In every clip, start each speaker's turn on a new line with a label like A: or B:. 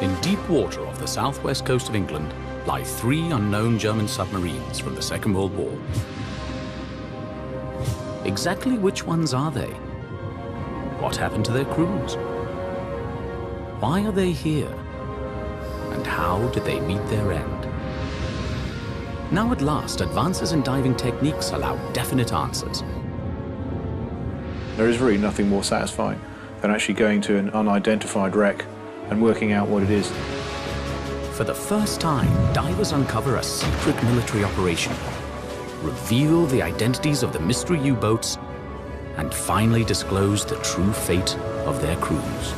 A: In deep water off the southwest coast of England lie 3 unknown German submarines from the Second World War. Exactly which ones are they? What happened to their crews? Why are they here? And how did they meet their end? Now at last, advances in diving techniques allow definite answers.
B: There is really nothing more satisfying than actually going to an unidentified wreck and working out what it is.
A: For the first time, divers uncover a secret military operation, reveal the identities of the mystery U-boats, and finally disclose the true fate of their crews.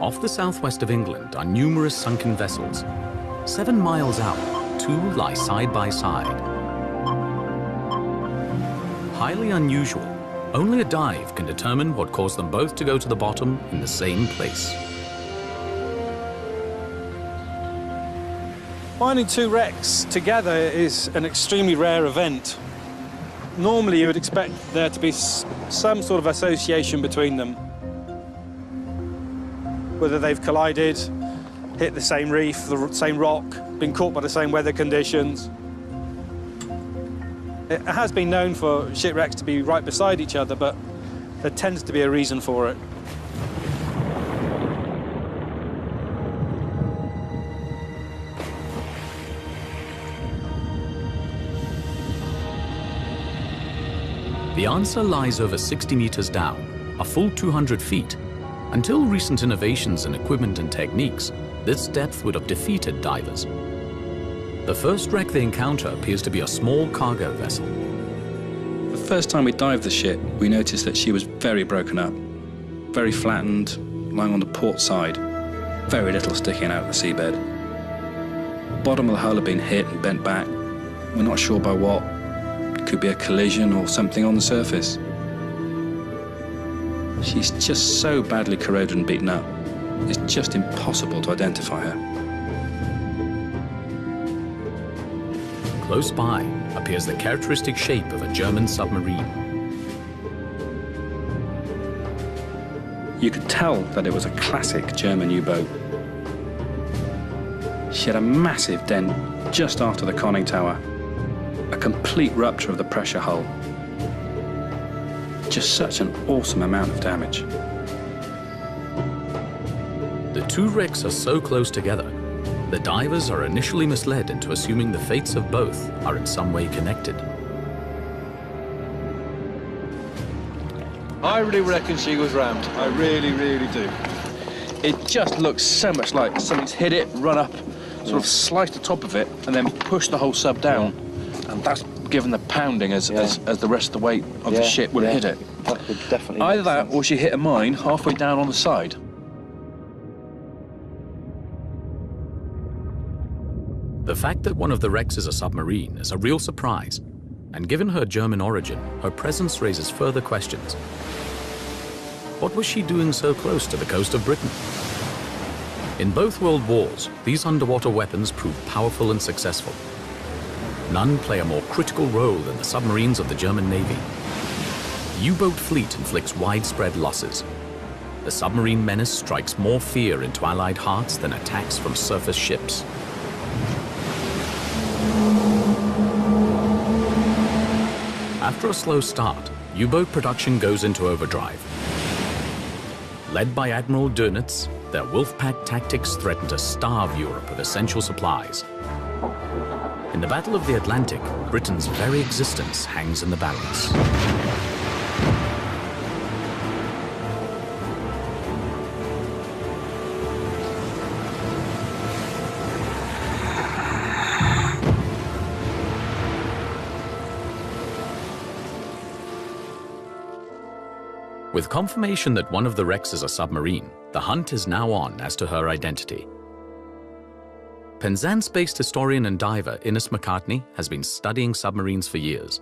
A: Off the southwest of England are numerous sunken vessels. 7 miles out, 2 lie side by side. Highly unusual. Only a dive can determine what caused them both to go to the bottom in the same place.
C: Finding 2 wrecks together is an extremely rare event. Normally you would expect there to be some sort of association between them. Whether they've collided, hit the same reef, the same rock, been caught by the same weather conditions. It has been known for shipwrecks to be right beside each other, but there tends to be a reason for it.
A: The answer lies over 60 meters down, a full 200 feet. Until recent innovations in equipment and techniques, this depth would have defeated divers. The first wreck they encounter appears to be a small cargo vessel.
D: The first time we dived the ship, we noticed that she was very broken up, very flattened, lying on the port side, very little sticking out of the seabed. The bottom of the hull had been hit and bent back. We're not sure by what. It could be a collision or something on the surface. She's just so badly corroded and beaten up, it's just impossible to identify her.
A: Close by appears the characteristic shape of a German submarine.
D: You could tell that it was a classic German U-boat. She had a massive dent just after the conning tower, a complete rupture of the pressure hull. Just such an awesome amount of damage.
A: The 2 wrecks are so close together, the divers are initially misled into assuming the fates of both are in some way connected.
E: I really reckon she was rammed. I really, really do. It just looks so much like something's hit it, run up, sort of sliced the top of it, and then pushed the whole sub down. And that's given the pounding as the rest of the weight of the ship would have hit it.
F: That would definitely
E: Either
F: make
E: that
F: sense.
E: or she hit a mine halfway down on the side.
A: The fact that one of the wrecks is a submarine is a real surprise, and given her German origin, her presence raises further questions. What was she doing so close to the coast of Britain? In both world wars, these underwater weapons proved powerful and successful. None play a more critical role than the submarines of the German Navy. The U-boat fleet inflicts widespread losses. The submarine menace strikes more fear into Allied hearts than attacks from surface ships. After a slow start, U-boat production goes into overdrive. Led by Admiral Dönitz, their Wolfpack tactics threaten to starve Europe of essential supplies. In the Battle of the Atlantic, Britain's very existence hangs in the balance. With confirmation that one of the wrecks is a submarine, the hunt is now on as to her identity. Penzance-based historian and diver Innes McCartney has been studying submarines for years.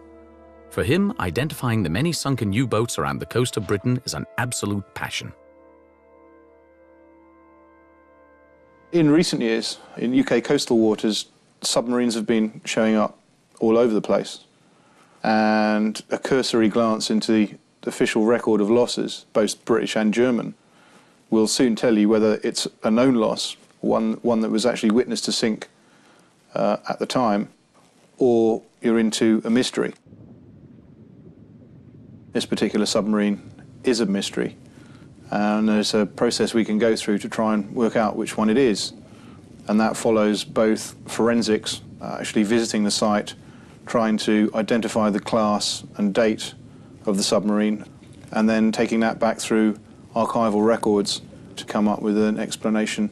A: For him, identifying the many sunken U-boats around the coast of Britain is an absolute passion.
B: In recent years, in UK coastal waters, submarines have been showing up all over the place. And a cursory glance into the official record of losses, both British and German, will soon tell you whether it's a known loss, one that was actually witnessed to sink at the time, or you're into a mystery. This particular submarine is a mystery, and there's a process we can go through to try and work out which one it is. And that follows both forensics, actually visiting the site, trying to identify the class and date of the submarine, and then taking that back through archival records to come up with an explanation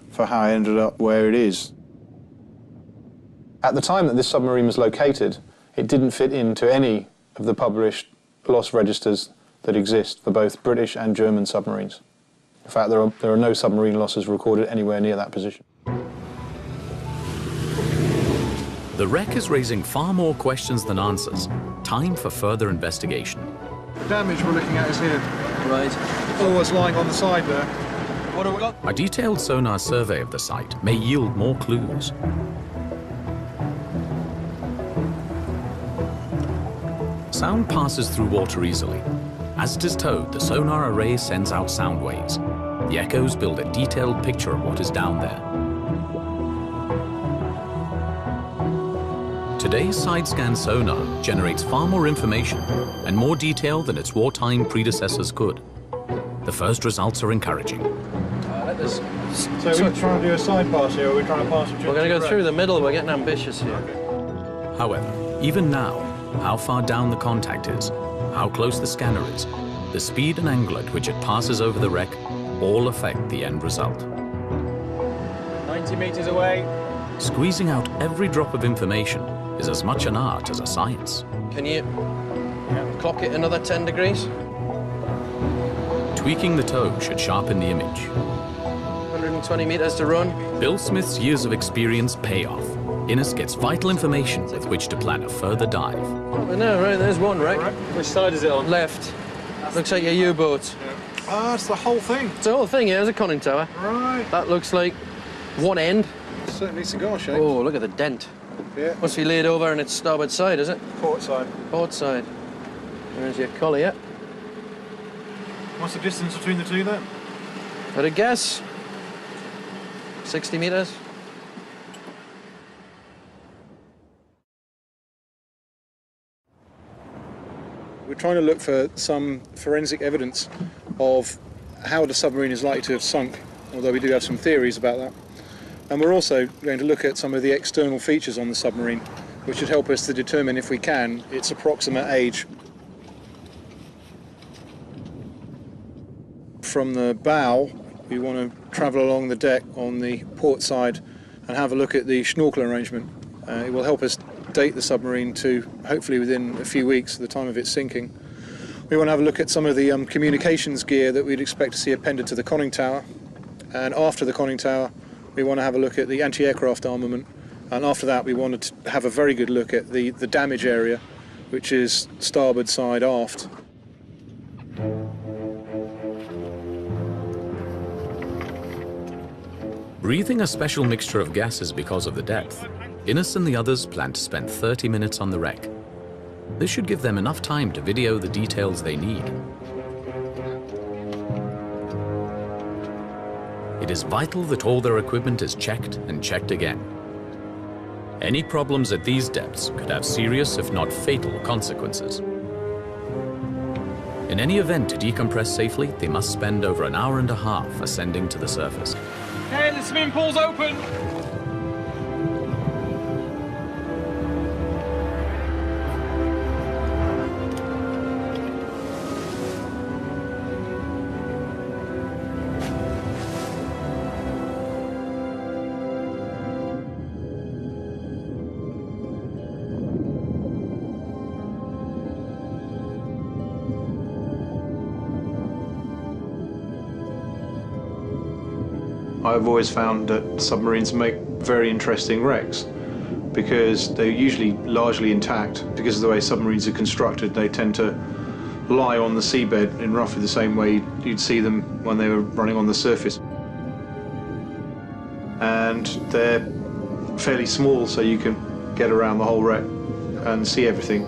B: for how it ended up where it is. At the time that this submarine was located, it didn't fit into any of the published loss registers that exist for both British and German submarines. In fact, there are no submarine losses recorded anywhere near that position.
A: The wreck is raising far more questions than answers. Time for further investigation.
B: The damage we're looking at is here.
E: Right.
B: Oh, it's lying on the side there.
E: What have we got?
A: A detailed sonar survey of the site may yield more clues. Sound passes through water easily. As it is towed, the sonar array sends out sound waves. The echoes build a detailed picture of what is down there. Today's side-scan sonar generates far more information and more detail than its wartime predecessors could. The first results are encouraging.
B: So we're trying to do a side pass here, or we're trying to pass it?
E: We're going to go through the middle. We're getting ambitious here.
A: However, even now, how far down the contact is, how close the scanner is, the speed and angle at which it passes over the wreck all affect the end result.
C: 90 meters away.
A: Squeezing out every drop of information is as much an art as a science.
E: Can you clock it another 10 degrees?
A: Tweaking the tow should sharpen the image.
E: 120 meters to run.
A: Bill Smith's years of experience pay off. Innes gets vital information with which to plan a further dive.
E: Oh, no, right, there's one wreck.
C: Which side is it on?
E: Left. Looks like a U-boat.
B: Ah, it's the whole thing.
E: It's the whole thing here. There's a conning tower.
B: Right.
E: That looks like one end.
B: Certainly cigar shape.
E: Oh, look at the dent.
B: Yeah.
E: Must be laid over on its starboard side, is it?
B: Port side.
E: Port side. There's your collier.
B: What's the distance between the two then?
E: At a guess, 60 meters.
B: We're trying to look for some forensic evidence of how the submarine is likely to have sunk, although we do have some theories about that. And we're also going to look at some of the external features on the submarine, which should help us to determine, if we can, its approximate age. From the bow, we want to travel along the deck on the port side and have a look at the schnorkel arrangement. It will help us date the submarine to hopefully within a few weeks of the time of its sinking. We want to have a look at some of the communications gear that we'd expect to see appended to the conning tower, and after the conning tower we want to have a look at the anti-aircraft armament, and after that we want to have a very good look at the damage area, which is starboard side aft.
A: Breathing a special mixture of gases because of the depth, Innes and the others plan to spend 30 minutes on the wreck. This should give them enough time to video the details they need. It is vital that all their equipment is checked and checked again. Any problems at these depths could have serious, if not fatal, consequences. In any event to decompress safely, they must spend over an hour and a half ascending to the surface.
C: Hey, the swimming pool's open!
B: I've always found that submarines make very interesting wrecks, because they're usually largely intact. Because of the way submarines are constructed, they tend to lie on the seabed in roughly the same way you'd see them when they were running on the surface. And they're fairly small, so you can get around the whole wreck and see everything.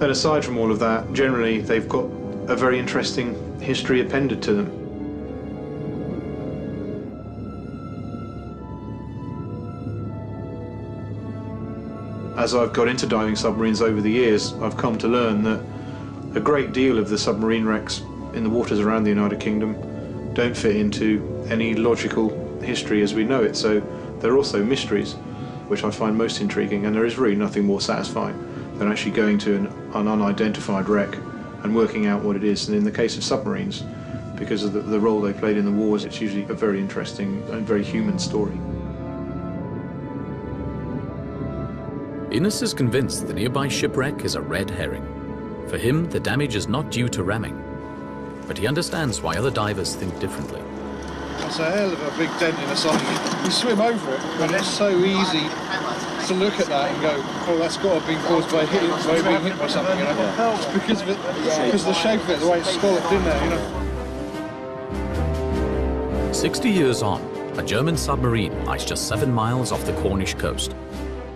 B: And aside from all of that, generally they've got a very interesting history appended to them. As I've got into diving submarines over the years, I've come to learn that a great deal of the submarine wrecks in the waters around the United Kingdom don't fit into any logical history as we know it, so they're also mysteries, which I find most intriguing, and there is really nothing more satisfying than actually going to an unidentified wreck and working out what it is. And in the case of submarines, because of the role they played in the wars, it's usually a very interesting and very human story.
A: Innes is convinced the nearby shipwreck is a red herring. For him, the damage is not due to ramming, but he understands why other divers think differently.
F: It's a hell of a big dent in the side. You swim over it, but it's so easy to look at that and go, oh, that's got to be caused by being hit by something, you know? It's because of it, because of the shape of it, the way it's scalloped in there, you know?
A: 60 years on, a German submarine lies just 7 miles off the Cornish coast,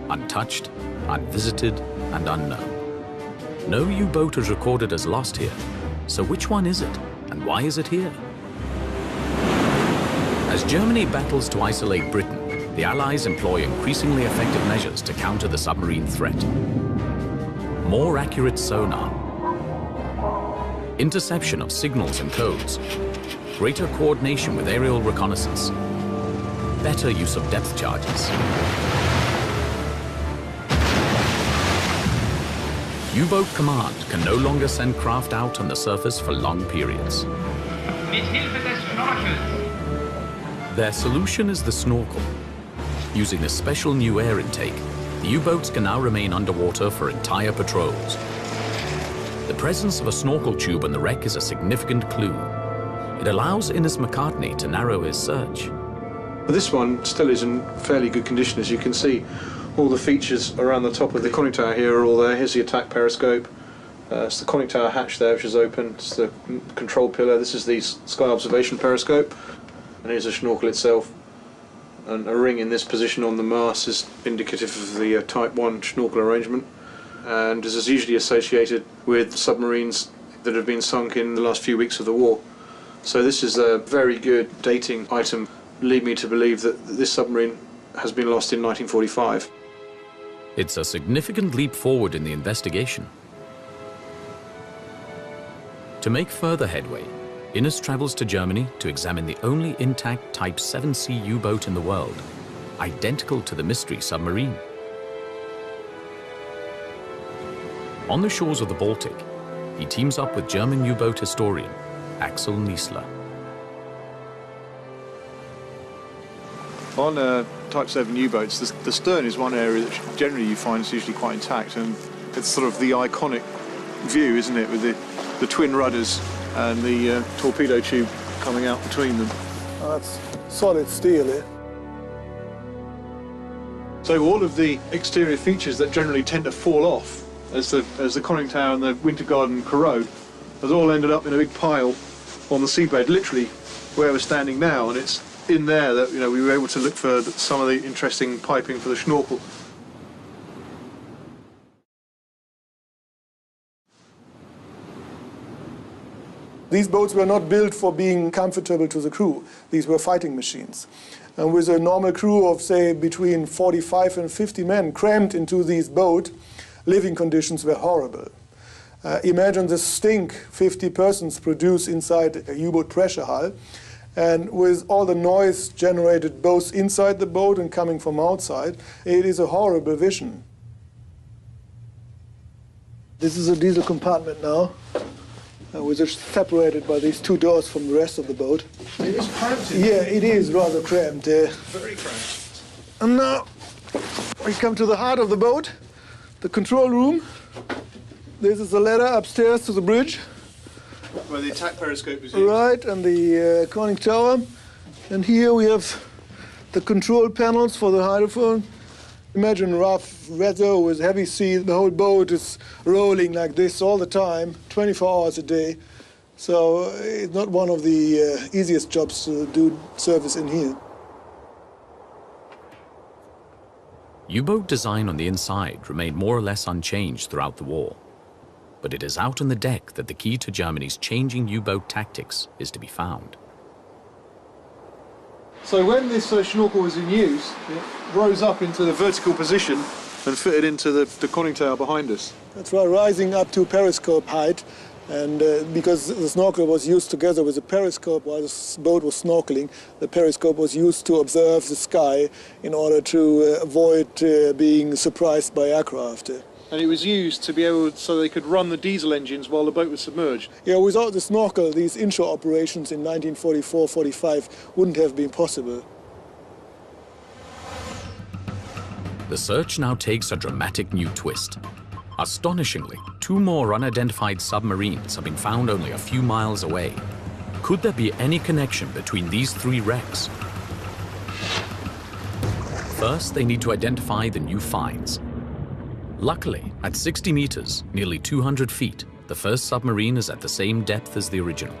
A: untouched, unvisited, and unknown. No U-boat is recorded as lost here, so which one is it, and why is it here? As Germany battles to isolate Britain, the Allies employ increasingly effective measures to counter the submarine threat. More accurate sonar, interception of signals and codes, greater coordination with aerial reconnaissance, better use of depth charges. U-boat command can no longer send craft out on the surface for long periods. Their solution is the snorkel. Using a special new air intake, the U-boats can now remain underwater for entire patrols. The presence of a snorkel tube on the wreck is a significant clue. It allows Innes McCartney to narrow his search.
B: This one still is in fairly good condition, as you can see. All the features around the top of the conning tower here are all there. Here's the attack periscope. It's the conning tower hatch there, which is open. It's the control pillar. This is the sky observation periscope. And here's the snorkel itself. And a ring in this position on the mast is indicative of the Type 1 snorkel arrangement. And this is usually associated with submarines that have been sunk in the last few weeks of the war. So this is a very good dating item. Lead me to believe that this submarine has been lost in 1945.
A: It's a significant leap forward in the investigation. To make further headway, Innes travels to Germany to examine the only intact Type 7C U-boat in the world, identical to the mystery submarine. On the shores of the Baltic, he teams up with German U-boat historian Axel Niesler.
B: On Type 7 U-boats, the stern is one area that generally you find is usually quite intact, and it's sort of the iconic view, isn't it, with the twin rudders and the torpedo tube coming out between them.
F: That's solid steel, eh?
B: So all of the exterior features that generally tend to fall off as the conning tower and the winter garden corrode has all ended up in a big pile on the seabed, literally where we're standing now, and it's in there that we were able to look for some of the interesting piping for the snorkel.
F: These boats were not built for being comfortable to the crew. These were fighting machines. And with a normal crew of, say, between 45 and 50 men crammed into these boats, living conditions were horrible. Imagine the stink 50 persons produce inside a U-boat pressure hull. And with all the noise generated both inside the boat and coming from outside, it is a horrible vision. This is a diesel compartment now, which is separated by these two doors from the rest of the boat.
B: It is cramped.
F: Yeah, it is rather cramped.
B: Very cramped.
F: And now we come to the heart of the boat, the control room. This is the ladder upstairs to the bridge.
B: Where the attack periscope is used.
F: Right, and the conning tower. And here we have the control panels for the hydrophone. Imagine rough weather with heavy sea. The whole boat is rolling like this all the time, 24 hours a day. So it's not one of the easiest jobs to do service in here.
A: U-boat design on the inside remained more or less unchanged throughout the war. But it is out on the deck that the key to Germany's changing U-boat tactics is to be found.
B: So when this snorkel was in use, it rose up into the vertical position and fitted into the conning tower behind us.
F: That's right, rising up to periscope height. And because the snorkel was used together with the periscope while the boat was snorkeling, the periscope was used to observe the sky in order to avoid being surprised by aircraft.
B: And it was used to be able, so they could run the diesel engines while the boat was submerged.
F: Yeah, without the snorkel, these inshore operations in 1944-45 wouldn't have been possible.
A: The search now takes a dramatic new twist. Astonishingly, 2 more unidentified submarines have been found only a few miles away. Could there be any connection between these 3 wrecks? First, they need to identify the new finds. Luckily, at 60 meters, nearly 200 feet, the first submarine is at the same depth as the original.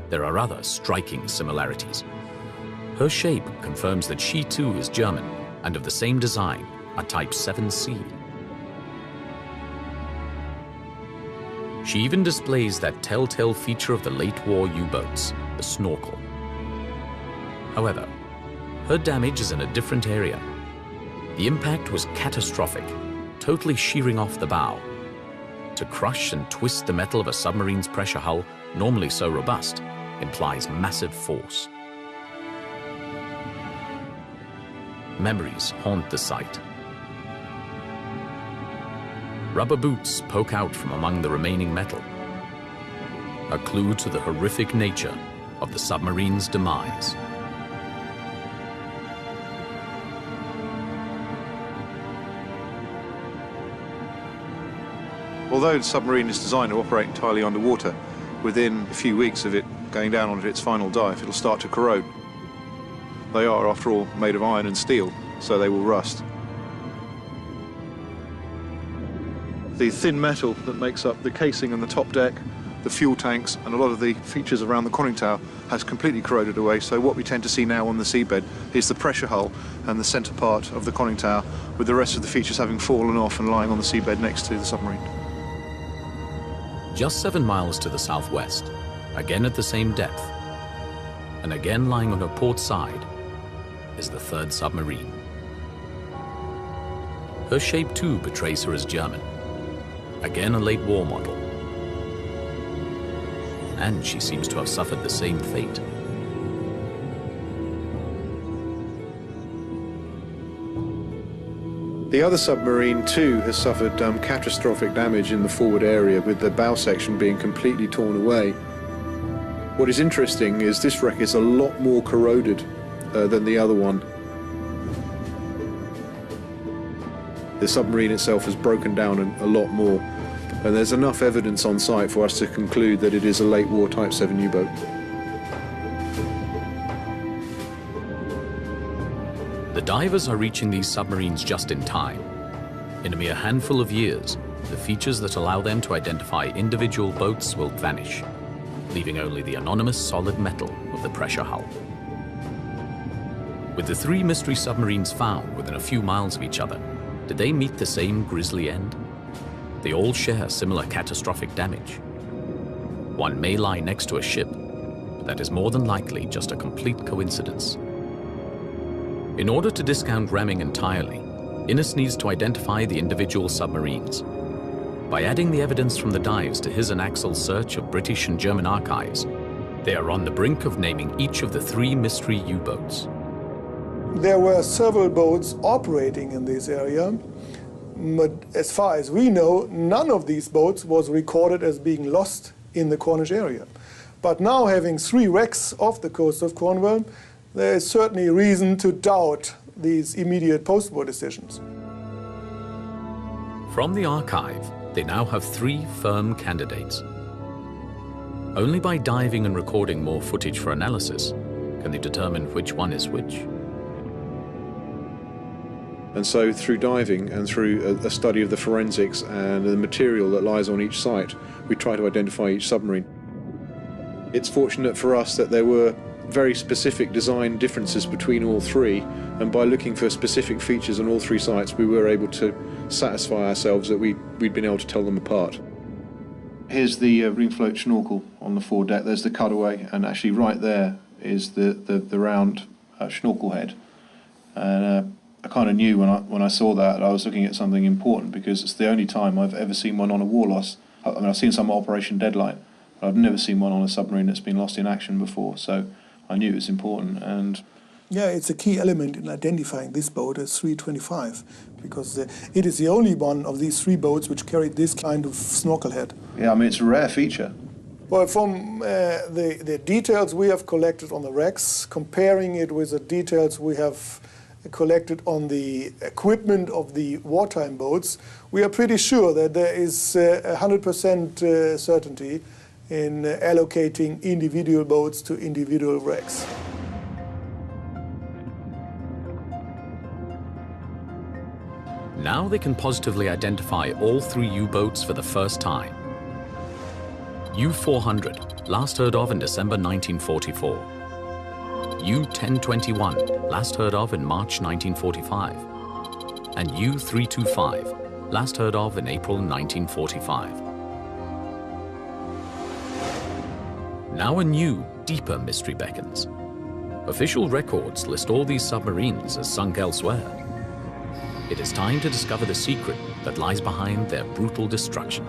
A: There are other striking similarities. Her shape confirms that she too is German and of the same design, a Type 7C. She even displays that telltale feature of the late war U-boats, the snorkel. However, her damage is in a different area. The impact was catastrophic, totally shearing off the bow. To crush and twist the metal of a submarine's pressure hull, normally so robust, implies massive force. Memories haunt the site. Rubber boots poke out from among the remaining metal, a clue to the horrific nature of the submarine's demise.
B: Although the submarine is designed to operate entirely underwater, within a few weeks of it going down onto its final dive, it'll start to corrode. They are, after all, made of iron and steel, so they will rust. The thin metal that makes up the casing and the top deck, the fuel tanks, and a lot of the features around the conning tower has completely corroded away, so what we tend to see now on the seabed is the pressure hull and the centre part of the conning tower, with the rest of the features having fallen off and lying on the seabed next to the submarine.
A: Just 7 miles to the southwest, again at the same depth, and again lying on her port side, is the 3rd submarine. Her shape too betrays her as German, again a late war model. And she seems to have suffered the same fate.
B: The other submarine too has suffered catastrophic damage in the forward area, with the bow section being completely torn away. What is interesting is this wreck is a lot more corroded than the other one. The submarine itself has broken down a lot more, and there's enough evidence on site for us to conclude that it is a late war Type 7 U-boat.
A: The divers are reaching these submarines just in time. In a mere handful of years, the features that allow them to identify individual boats will vanish, leaving only the anonymous solid metal of the pressure hull. With the 3 mystery submarines found within a few miles of each other, did they meet the same grisly end? They all share similar catastrophic damage. One may lie next to a ship, but that is more than likely just a complete coincidence. In order to discount ramming entirely, Innes needs to identify the individual submarines. By adding the evidence from the dives to his and Axel's search of British and German archives, they are on the brink of naming each of the 3 mystery U-boats.
F: There were several boats operating in this area, but as far as we know, none of these boats was recorded as being lost in the Cornish area. But now, having 3 wrecks off the coast of Cornwall, there is certainly reason to doubt these immediate post-war decisions.
A: From the archive, they now have 3 firm candidates. Only by diving and recording more footage for analysis can they determine which one is which.
B: And so through diving and through a study of the forensics and the material that lies on each site, we try to identify each submarine. It's fortunate for us that there were very specific design differences between all three, and by looking for specific features on all three sites, we were able to satisfy ourselves that we'd been able to tell them apart. Here's the ring float schnorkel on the foredeck. There's the cutaway, and actually right there is the round schnorkel head. And I kind of knew when I saw that I was looking at something important, because it's the only time I've ever seen one on a war loss. I mean, I've seen some Operation Deadline, but I've never seen one on a submarine that's been lost in action before. So I knew it was important. And
F: yeah, it's a key element in identifying this boat as 325, because it is the only one of these three boats which carried this kind of snorkel head.
B: yeah, I mean, it's a rare feature.
F: Well, from the details we have collected on the wrecks, comparing it with the details we have collected on the equipment of the wartime boats, we are pretty sure that there is 100% certainty in allocating individual boats to individual wrecks.
A: Now they can positively identify all three U-boats for the first time. U-400, last heard of in December 1944. U-1021, last heard of in March 1945. And U-325, last heard of in April 1945. Now a new, deeper mystery beckons. Official records list all these submarines as sunk elsewhere. It is time to discover the secret that lies behind their brutal destruction.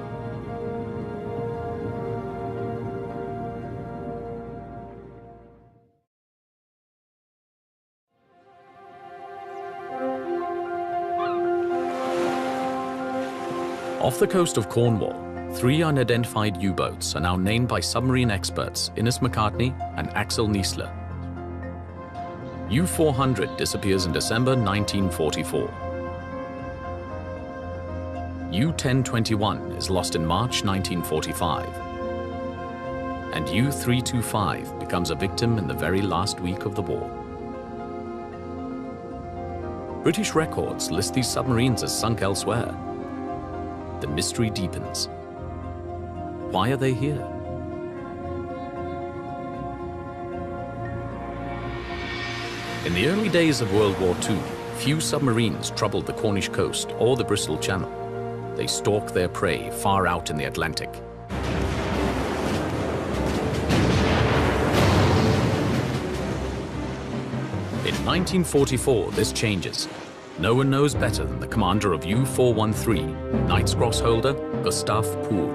A: Off the coast of Cornwall, three unidentified U-boats are now named by submarine experts Innes McCartney and Axel Niesler. U-400 disappears in December 1944. U-1021 is lost in March 1945. And U-325 becomes a victim in the very last week of the war. British records list these submarines as sunk elsewhere. The mystery deepens. Why are they here? In the early days of World War II, few submarines troubled the Cornish coast or the Bristol Channel. They stalked their prey far out in the Atlantic. In 1944, this changes. No one knows better than the commander of U-413, Knight's Cross holder Gustav Poole.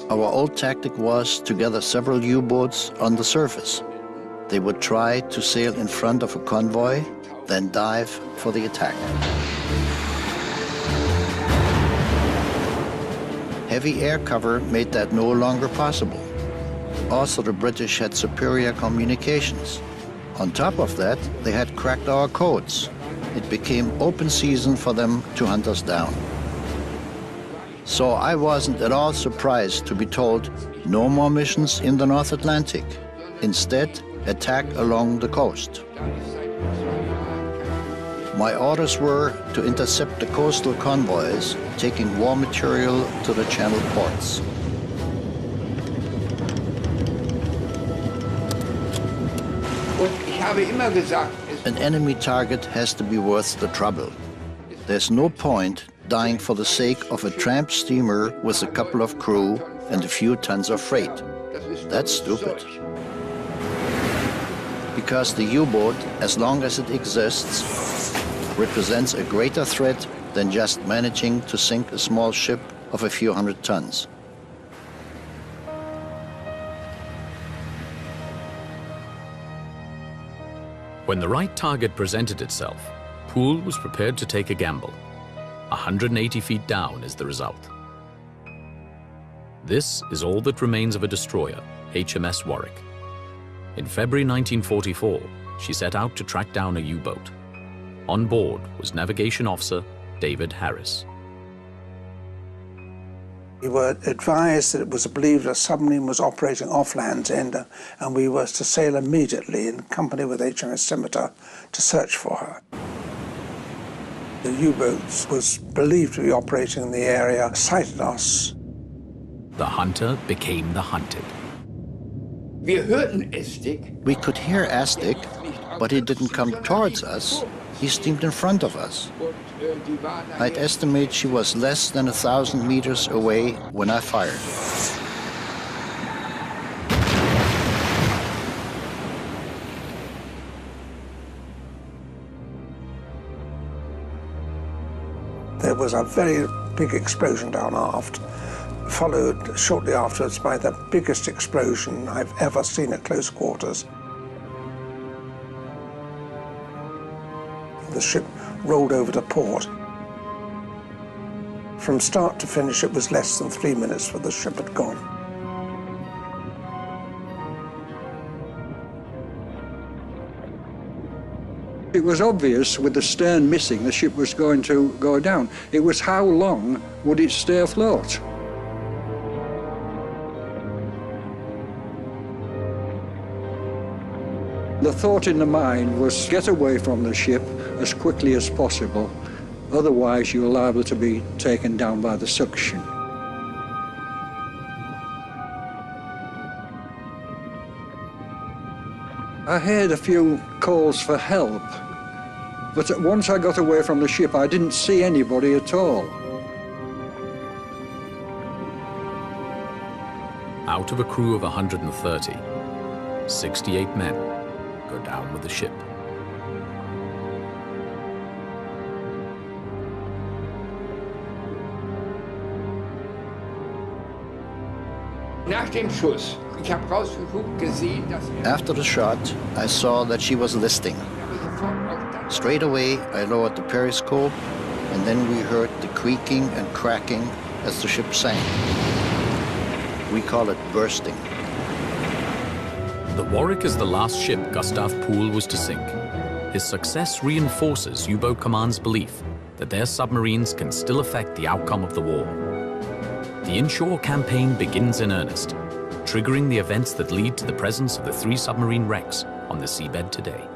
G: Our old tactic was to gather several U-boats on the surface. They would try to sail in front of a convoy, then dive for the attack. Heavy air cover made that no longer possible. Also, the British had superior communications. On top of that, they had cracked our codes. It became open season for them to hunt us down. So I wasn't at all surprised to be told no more missions in the North Atlantic. Instead, attack along the coast. My orders were to intercept the coastal convoys, taking war material to the Channel ports. An enemy target has to be worth the trouble. There's no point dying for the sake of a tramp steamer with a couple of crew and a few tons of freight. That's stupid. Because the U-boat, as long as it exists, represents a greater threat than just managing to sink a small ship of a few hundred tons.
A: When the right target presented itself, Poole was prepared to take a gamble. 180 feet down is the result. This is all that remains of a destroyer, HMS Warwick. In February 1944, she set out to track down a U-boat. On board was navigation officer David Harris.
H: We were advised that it was believed a submarine was operating off Land's End, and we were to sail immediately in company with HMS Scimitar to search for her. The U-boat was believed to be operating in the area, sighted us.
A: The hunter became the hunted.
G: We could hear Aztec, but he didn't come towards us. He steamed in front of us. I'd estimate she was less than 1,000 meters away when I fired.
H: There was a very big explosion down aft, followed shortly afterwards by the biggest explosion I've ever seen at close quarters. The ship rolled over to port. From start to finish, it was less than 3 minutes for the ship had gone.
I: It was obvious with the stern missing, the ship was going to go down. It was how long would it stay afloat? The thought in the mind was get away from the ship as quickly as possible, otherwise you're liable to be taken down by the suction. I heard a few calls for help, but once I got away from the ship, I didn't see anybody at all.
A: Out of a crew of 130, 68 men go down with the ship.
G: After the shot, I saw that she was listing. Straight away, I lowered the periscope, and then we heard the creaking and cracking as the ship sank. We call it bursting.
A: The Warwick is the last ship Gustav Poole was to sink. His success reinforces U-Boat Command's belief that their submarines can still affect the outcome of the war. The inshore campaign begins in earnest, triggering the events that lead to the presence of the 3 submarine wrecks on the seabed today.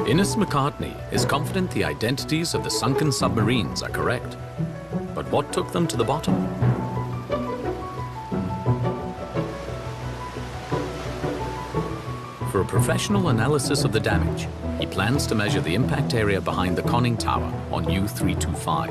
A: Innes McCartney is confident the identities of the sunken submarines are correct. But what took them to the bottom? For a professional analysis of the damage, he plans to measure the impact area behind the conning tower on U-325.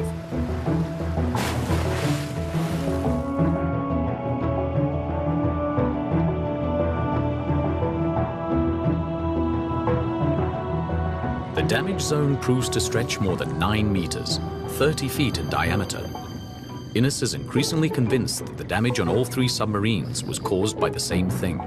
A: The damage zone proves to stretch more than 9 meters, 30 feet in diameter. Innes is increasingly convinced that the damage on all 3 submarines was caused by the same thing.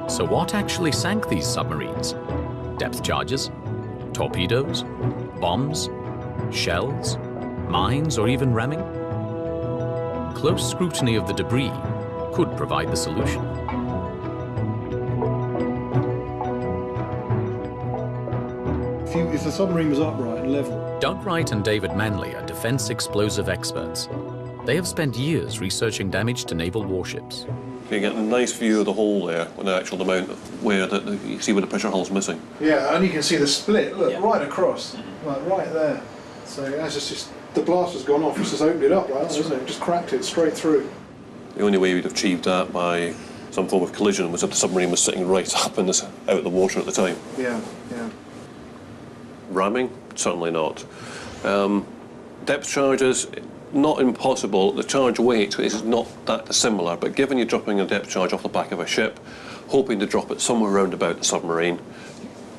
A: So what actually sank these submarines? Depth charges? Torpedoes? Bombs? Shells? Mines or even ramming? Close scrutiny of the debris could provide the solution.
J: If the submarine was upright and level.
A: Doug Wright and David Manley are defense explosive experts. They have spent years researching damage to naval warships.
K: You get a nice view of the hole there, when the actual amount where you see where the pressure hull's missing.
B: Yeah, and you can see the split, look, right across, like right there. So that's just the blast has gone off, it's just opened it up, right, isn't it? Just cracked it straight through.
K: The only way we'd have achieved that by some form of collision was if the submarine was sitting right up in this, out of the water at the time.
B: Yeah, yeah.
K: Ramming? Certainly not. Depth charges? Not impossible. The charge weight is not that dissimilar, but given you're dropping a depth charge off the back of a ship, hoping to drop it somewhere around about the submarine,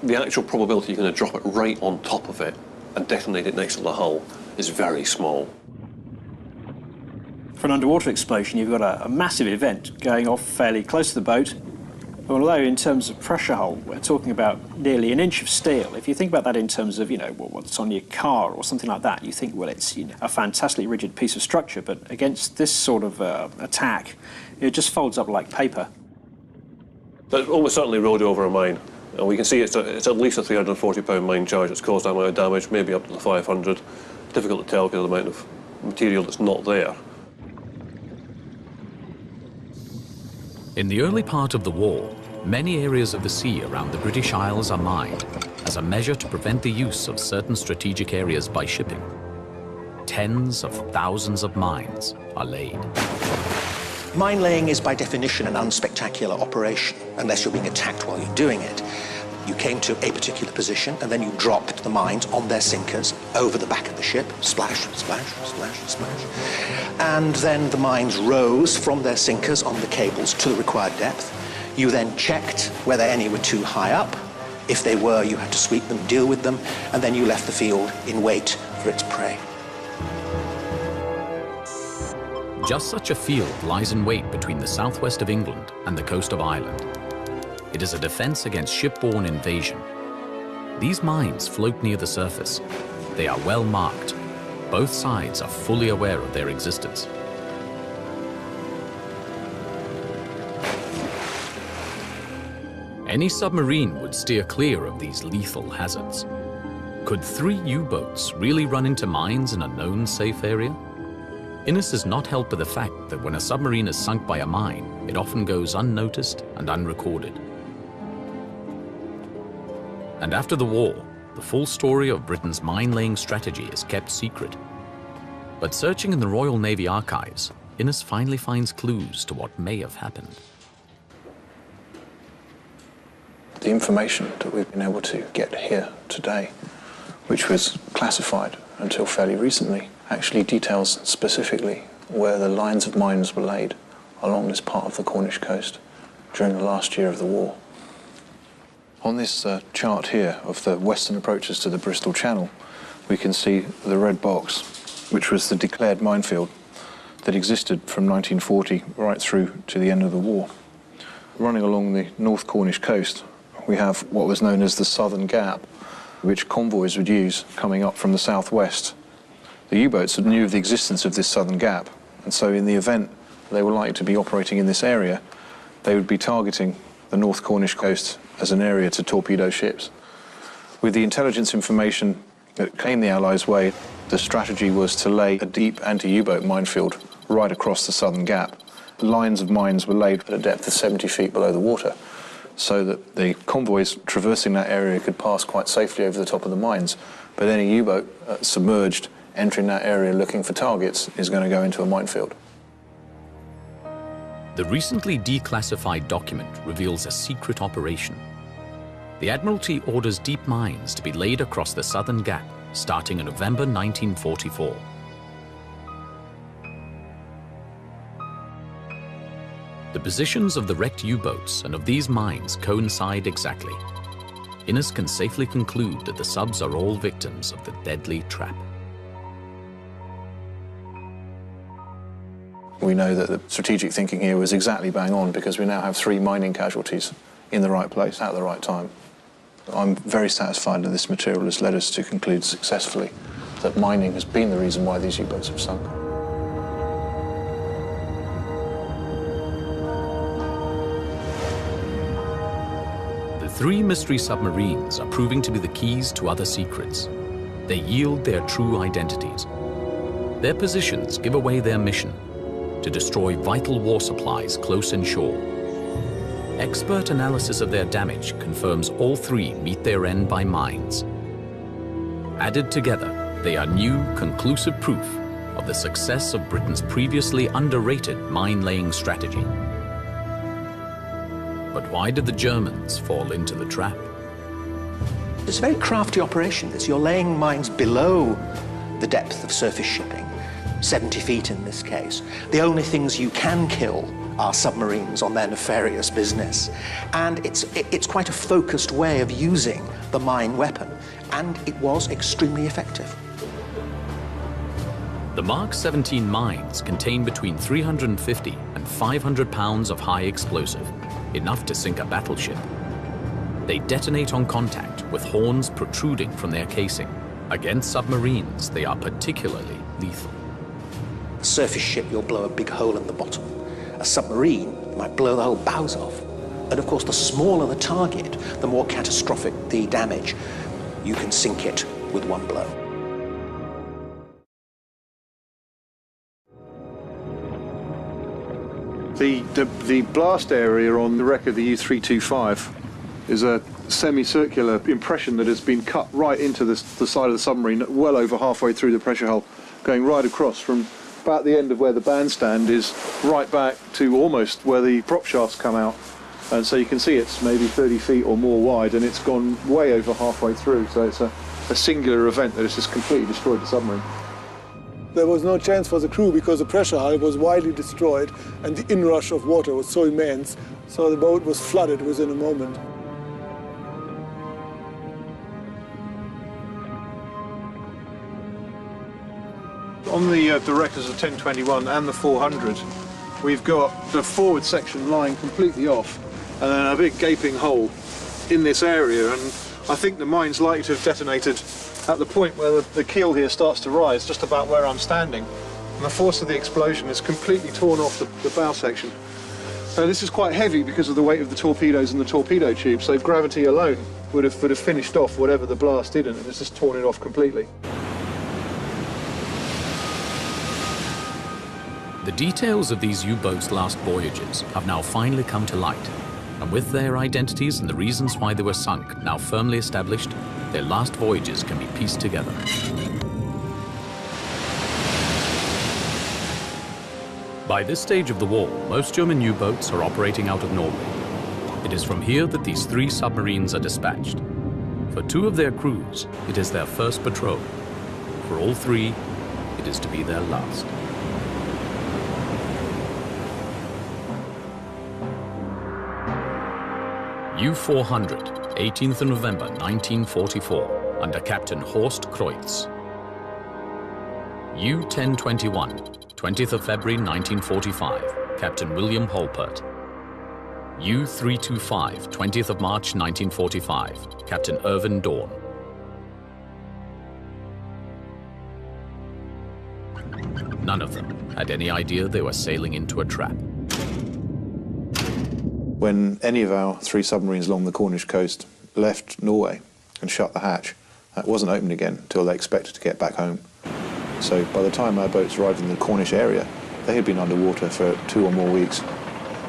K: the actual probability you're going to drop it right on top of it and detonate it next to the hull is very small.
L: For an underwater explosion, you've got a massive event going off fairly close to the boat. Although in terms of pressure hull, we're talking about nearly an inch of steel. If you think about that in terms of, what's on your car or something like that, you think, well, it's a fantastically rigid piece of structure, but against this sort of attack, it just folds up like paper.
K: But it almost certainly rode over a mine. And we can see it's at least a 340-pound mine charge that's caused that amount of damage, maybe up to the 500. Difficult to tell because of the amount of material that's not there.
A: In the early part of the war, many areas of the sea around the British Isles are mined as a measure to prevent the use of certain strategic areas by shipping. Tens of thousands of mines are laid.
M: Mine laying is by definition an unspectacular operation, unless you're being attacked while you're doing it. You came to a particular position and then you dropped the mines on their sinkers over the back of the ship, splash, splash, splash, splash. And then the mines rose from their sinkers on the cables to the required depth. You then checked whether any were too high up. If they were, you had to sweep them, deal with them, and then you left the field in wait for its prey.
A: Just such a field lies in wait between the southwest of England and the coast of Ireland. It is a defense against shipborne invasion. These mines float near the surface. They are well marked. Both sides are fully aware of their existence. Any submarine would steer clear of these lethal hazards. Could 3 U-boats really run into mines in a known safe area? Innes is not helped by the fact that when a submarine is sunk by a mine, it often goes unnoticed and unrecorded. And after the war, the full story of Britain's mine-laying strategy is kept secret. But searching in the Royal Navy archives, Innes finally finds clues to what may have happened.
B: The information that we've been able to get here today, which was classified until fairly recently, actually details specifically where the lines of mines were laid along this part of the Cornish coast during the last year of the war. On this chart here of the western approaches to the Bristol Channel, we can see the red box, which was the declared minefield that existed from 1940 right through to the end of the war. Running along the North Cornish coast, we have what was known as the Southern Gap, which convoys would use coming up from the southwest. The U-boats knew of the existence of this Southern Gap, and so in the event they were likely to be operating in this area, they would be targeting the North Cornish coast as an area to torpedo ships. With the intelligence information that came the Allies' way, the strategy was to lay a deep anti-U-boat minefield right across the Southern Gap. Lines of mines were laid at a depth of 70 feet below the water, so that the convoys traversing that area could pass quite safely over the top of the mines. But any U-boat submerged, entering that area looking for targets, is going to go into a minefield.
A: The recently declassified document reveals a secret operation. The Admiralty orders deep mines to be laid across the Southern Gap, starting in November 1944. The positions of the wrecked U-boats and of these mines coincide exactly. Innes can safely conclude that the subs are all victims of the deadly trap.
B: We know that the strategic thinking here was exactly bang on because we now have 3 mining casualties in the right place at the right time. I'm very satisfied that this material has led us to conclude successfully that mining has been the reason why these U-boats have sunk.
A: The 3 mystery submarines are proving to be the keys to other secrets. They yield their true identities. Their positions give away their mission: to destroy vital war supplies close inshore. Expert analysis of their damage confirms all 3 meet their end by mines. Added together, they are new, conclusive proof of the success of Britain's previously underrated mine-laying strategy. But why did the Germans fall into the trap?
M: It's a very crafty operation. You're laying mines below the depth of surface shipping, 70 feet in this case. The only things you can kill are submarines on their nefarious business. And it's quite a focused way of using the mine weapon, and it was extremely effective.
A: The Mark 17 mines contain between 350 and 500 pounds of high explosive, enough to sink a battleship. They detonate on contact with horns protruding from their casing. Against submarines, they are particularly lethal.
M: A surface ship, you'll blow a big hole in the bottom. A submarine might blow the whole bows off. And of course, the smaller the target, the more catastrophic the damage. You can sink it with one blow.
B: The blast area on the wreck of the U-325 is a semicircular impression that has been cut right into the side of the submarine, well over halfway through the pressure hull, going right across from about the end of where the bandstand is right back to almost where the prop shafts come out. And so you can see it's maybe 30 feet or more wide, and it's gone way over halfway through. So it's a singular event that has just completely destroyed the submarine.
F: There was no chance for the crew because the pressure hull was widely destroyed and the inrush of water was so immense, so the boat was flooded within a moment.
B: On the wreckers of 1021 and the 400, we've got the forward section lying completely off, and then a big gaping hole in this area, and I think the mine's likely to have detonated at the point where the keel here starts to rise, just about where I'm standing. And the force of the explosion has completely torn off the bow section. Now this is quite heavy because of the weight of the torpedoes and the torpedo tube, so gravity alone would have finished off whatever the blast did, and it's just torn it off completely.
A: The details of these U-boats' last voyages have now finally come to light, and with their identities and the reasons why they were sunk now firmly established, their last voyages can be pieced together. By this stage of the war, most German U-boats are operating out of Norway. It is from here that these 3 submarines are dispatched. For 2 of their crews, it is their first patrol. For all 3, it is to be their last. U-400, 18th of November 1944, under Captain Horst Kreutz. U-1021, 20th of February 1945, Captain William Holpert. U-325, 20th of March 1945, Captain Irvin Dorn. None of them had any idea they were sailing into a trap.
B: When any of our 3 submarines along the Cornish coast left Norway and shut the hatch, it wasn't opened again until they expected to get back home. So by the time our boats arrived in the Cornish area, they had been underwater for 2 or more weeks.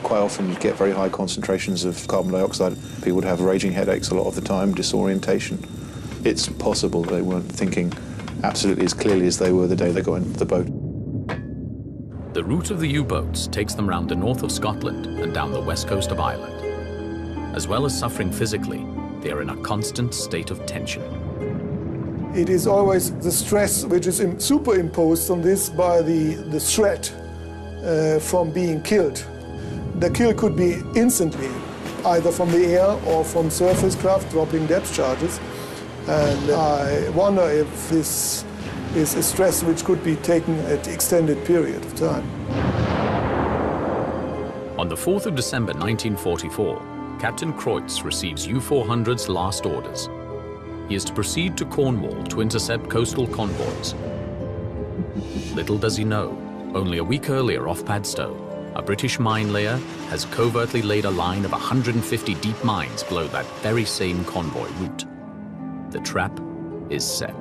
B: Quite often you'd get very high concentrations of carbon dioxide. People would have raging headaches a lot of the time, disorientation. It's possible they weren't thinking absolutely as clearly as they were the day they got into the boat.
A: The route of the U-boats takes them round the north of Scotland and down the west coast of Ireland. As well as suffering physically, they are in a constant state of tension.
F: It is always the stress which is superimposed on this by the threat from being killed. The kill could be instantly, either from the air or from surface craft dropping depth charges. And I wonder if this is a stress which could be taken at an extended period of time.
A: On the 4th of December 1944, Captain Kreutz receives U-400's last orders. He is to proceed to Cornwall to intercept coastal convoys. Little does he know, only a week earlier off Padstow, a British mine layer has covertly laid a line of 150 deep mines below that very same convoy route. The trap is set.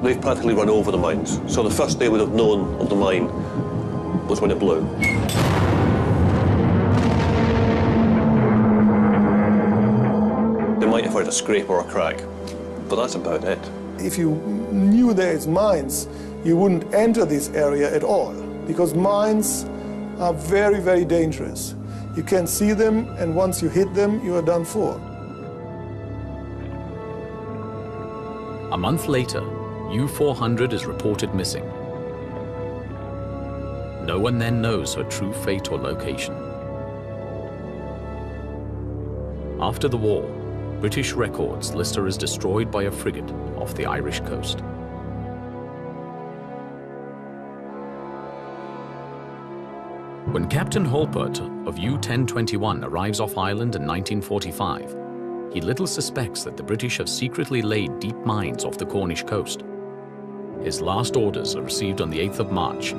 K: They've practically run over the mines, so the first they would have known of the mine was when it blew. They might have heard a scrape or a crack, but that's about it.
F: If you knew there is mines, you wouldn't enter this area at all, because mines are very, very dangerous. You can see them, and once you hit them, you are done for.
A: A month later, U-400 is reported missing. No one then knows her true fate or location. After the war, British records list her as destroyed by a frigate off the Irish coast. When Captain Holpert of U-1021 arrives off Ireland in 1945, he little suspects that the British have secretly laid deep mines off the Cornish coast. His last orders are received on the 8th of March.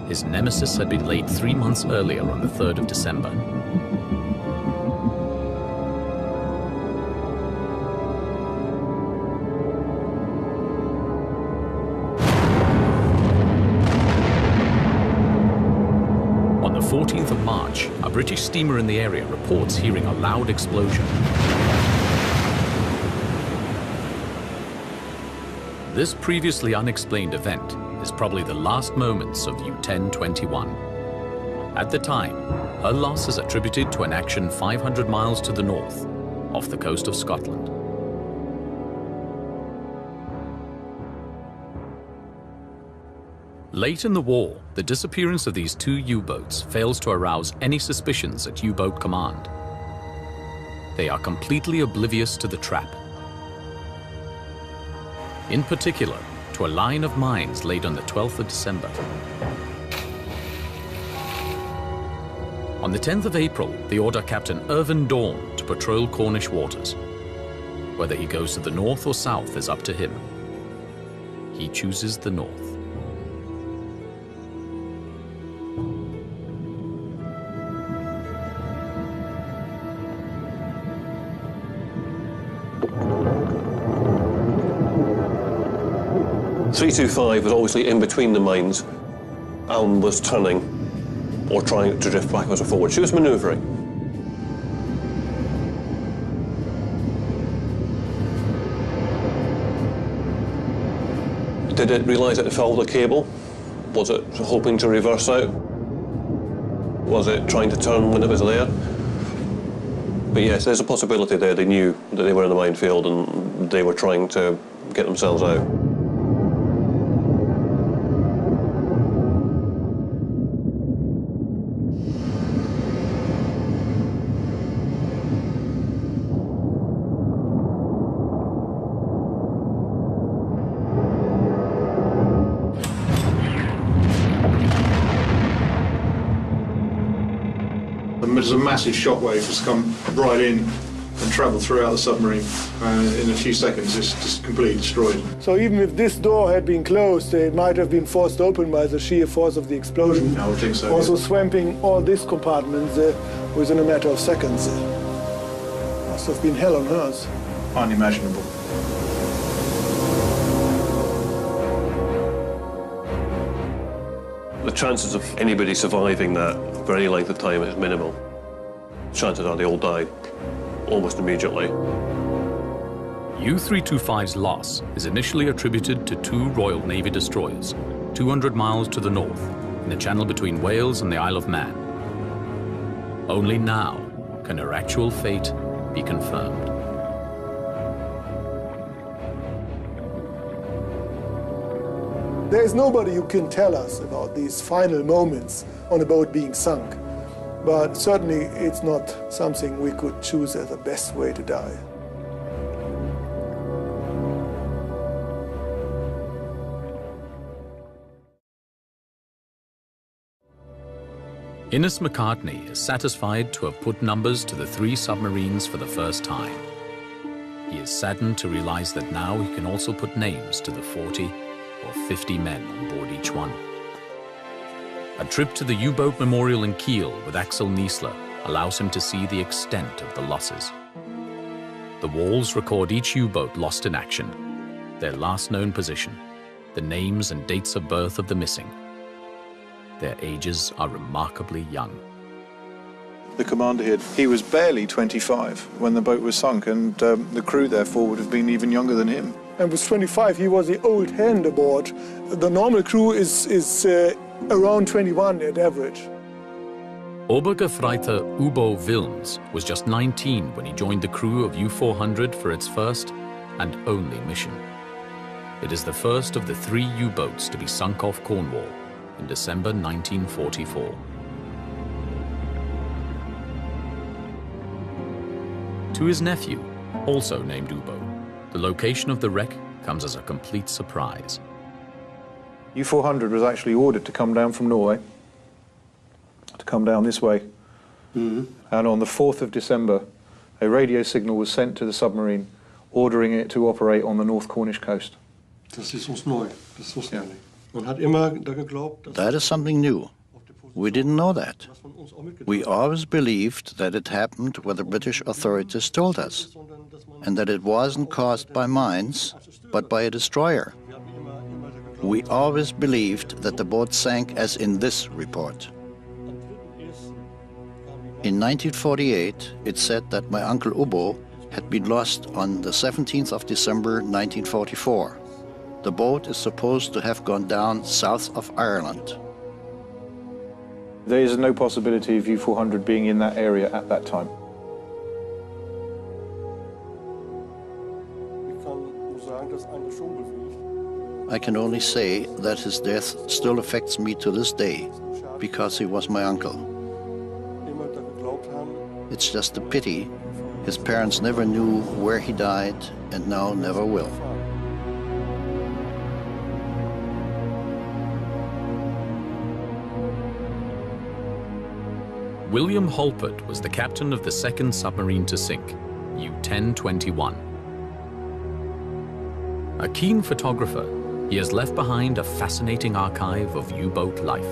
A: His nemesis had been laid 3 months earlier on the 3rd of December. 14th of March, a British steamer in the area reports hearing a loud explosion. This previously unexplained event is probably the last moments of U-1021. At the time, her loss is attributed to an action 500 miles to the north, off the coast of Scotland. Late in the war, the disappearance of these 2 U-boats fails to arouse any suspicions at U-boat command. They are completely oblivious to the trap. In particular, to a line of mines laid on the 12th of December. On the 10th of April, they order Captain Irvin Dawn to patrol Cornish waters. Whether he goes to the north or south is up to him. He chooses the north.
K: .325 was obviously in between the mines and was turning or trying to drift backwards or forward. She was manoeuvring. Did it realise that it fouled the cable? Was it hoping to reverse out? Was it trying to turn when it was there? But yes, there's a possibility there. They knew that they were in the minefield and they were trying to get themselves out.
B: There's a massive shockwave that's come right in and travelled throughout the submarine. In a few seconds, it's just completely destroyed.
F: So even if this door had been closed, it might have been forced open by the sheer force of the explosion.
B: I would think so.
F: Also
B: yeah.
F: swamping all these compartments within a matter of seconds. Must have been hell on earth.
B: Unimaginable.
K: The chances of anybody surviving that for any length of time is minimal. Chances are they all died almost immediately.
A: U-325's loss is initially attributed to 2 Royal Navy destroyers, 200 miles to the north, in the channel between Wales and the Isle of Man. Only now can her actual fate be confirmed.
F: There's nobody who can tell us about these final moments on a boat being sunk. But certainly it's not something we could choose as the best way to die.
A: Innes McCartney is satisfied to have put numbers to the 3 submarines for the first time. He is saddened to realize that now he can also put names to the 40 or 50 men on board each one. A trip to the U-boat memorial in Kiel with Axel Niesler allows him to see the extent of the losses. The walls record each U-boat lost in action, their last known position, the names and dates of birth of the missing. Their ages are remarkably young.
B: The commander here, he was barely 25 when the boat was sunk, and the crew therefore would have been even younger than him.
F: And with 25, he was the old hand aboard. The normal crew is around 21 at average.
A: Obergefreiter Ubo Wilms was just 19 when he joined the crew of U-400 for its first and only mission. It is the first of the 3 U-boats to be sunk off Cornwall in December 1944. To his nephew, also named Ubo, the location of the wreck comes as a complete surprise.
B: U-400 was actually ordered to come down from Norway, to come down this way. And on the 4th of December, a radio signal was sent to the submarine, ordering it to operate on the North Cornish coast.
J: Das ist uns neu. Das wussten wir nicht. Man hat immer geglaubt, dass
G: That is something new. We didn't know that. We always believed that it happened where the British authorities told us, and that it wasn't caused by mines, but by a destroyer. We always believed that the boat sank as in this report. In 1948, it said that my uncle Ubbo had been lost on the 17th of December 1944. The boat is supposed to have gone down south of Ireland.
B: There is no possibility of U-400 being in that area at that time.
G: I can only say that his death still affects me to this day, because he was my uncle. It's just a pity his parents never knew where he died and now never will.
A: William Holpert was the captain of the second submarine to sink, U-1021. A keen photographer, he has left behind a fascinating archive of U-boat life.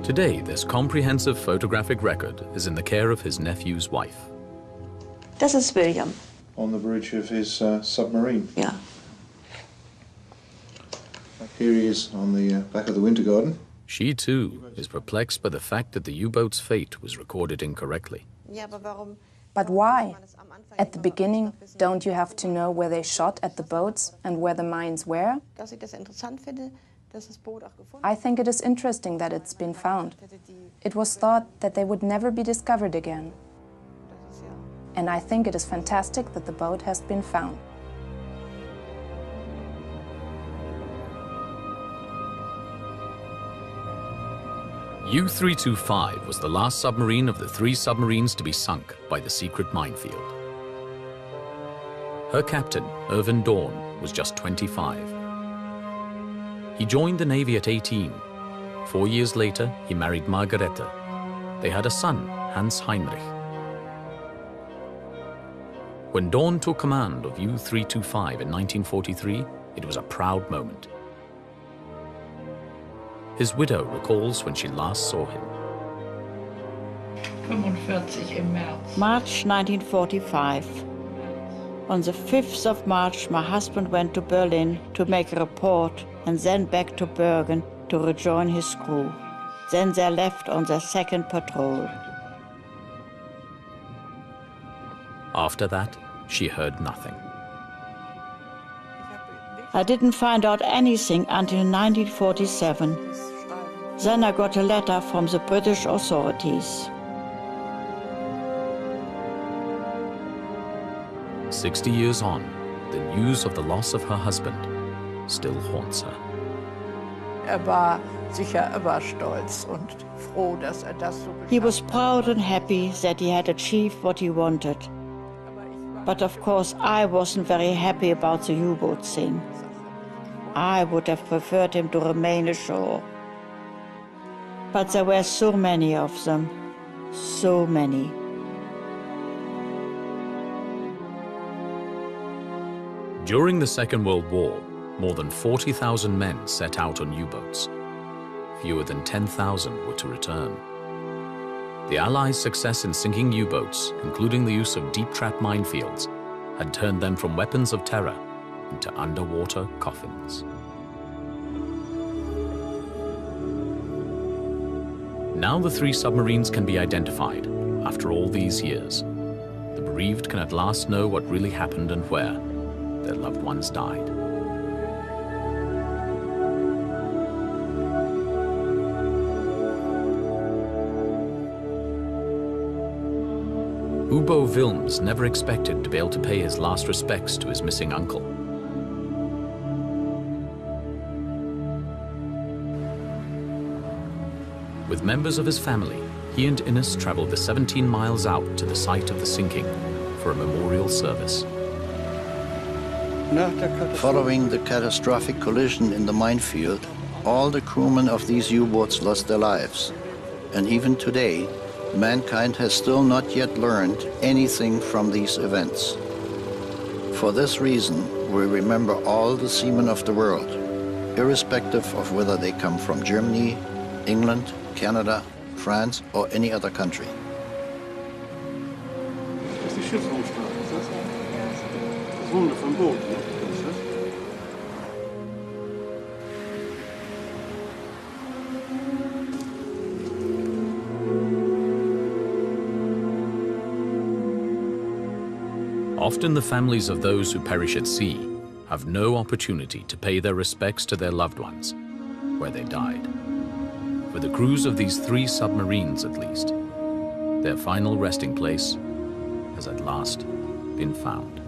A: Today, this comprehensive photographic record is in the care of his nephew's wife.
N: Das ist William.
B: On the bridge of his submarine.
N: Ja.
B: Here he is on the back of the Winter Garden.
A: She, too, is perplexed by the fact that the U-boat's fate was recorded incorrectly.
O: But why? At the beginning, don't you have to know where they shot at the boats and where the mines were? I think it is interesting that it's been found. It was thought that they would never be discovered again. And I think it is fantastic that the boat has been found.
A: U-325 was the last submarine of the 3 submarines to be sunk by the secret minefield. Her captain, Irvin Dorn, was just 25. He joined the Navy at 18. 4 years later, he married Margarete. They had a son, Hans Heinrich. When Dorn took command of U-325 in 1943, it was a proud moment. His widow recalls when she last saw him.
P: March 1945. On the 5th of March, my husband went to Berlin to make a report and then back to Bergen to rejoin his crew. Then they left on their second patrol.
A: After that, she heard nothing.
P: I didn't find out anything until 1947. Then I got a letter from the British authorities.
A: 60 years on, the news of the loss of her husband still haunts her.
Q: War sicher immer stolz und froh, dass das so
P: He was proud and happy that he had achieved what he wanted. But of course, I wasn't very happy about the U-boat thing. I would have preferred him to remain ashore. But there were so many of them, so many.
A: During the Second World War, more than 40,000 men set out on U-boats. Fewer than 10,000 were to return. The Allies' success in sinking U-boats, including the use of deep-trap minefields, had turned them from weapons of terror into underwater coffins. Now the 3 submarines can be identified after all these years. The bereaved can at last know what really happened and where their loved ones died. Ubbo Wilms never expected to be able to pay his last respects to his missing uncle. With members of his family, he and Ines traveled the 17 miles out to the site of the sinking for a memorial service.
G: Following the catastrophic collision in the minefield, all the crewmen of these U-boats lost their lives. And even today, mankind has still not yet learned anything from these events. For this reason, we remember all the seamen of the world, irrespective of whether they come from Germany, England, Canada, France, or any other country.
J: Das ist die Schiffsraumstraße. Das ist Hunde vom Boot.
A: Often the families of those who perish at sea have no opportunity to pay their respects to their loved ones where they died. For the crews of these 3 submarines, at least, their final resting place has at last been found.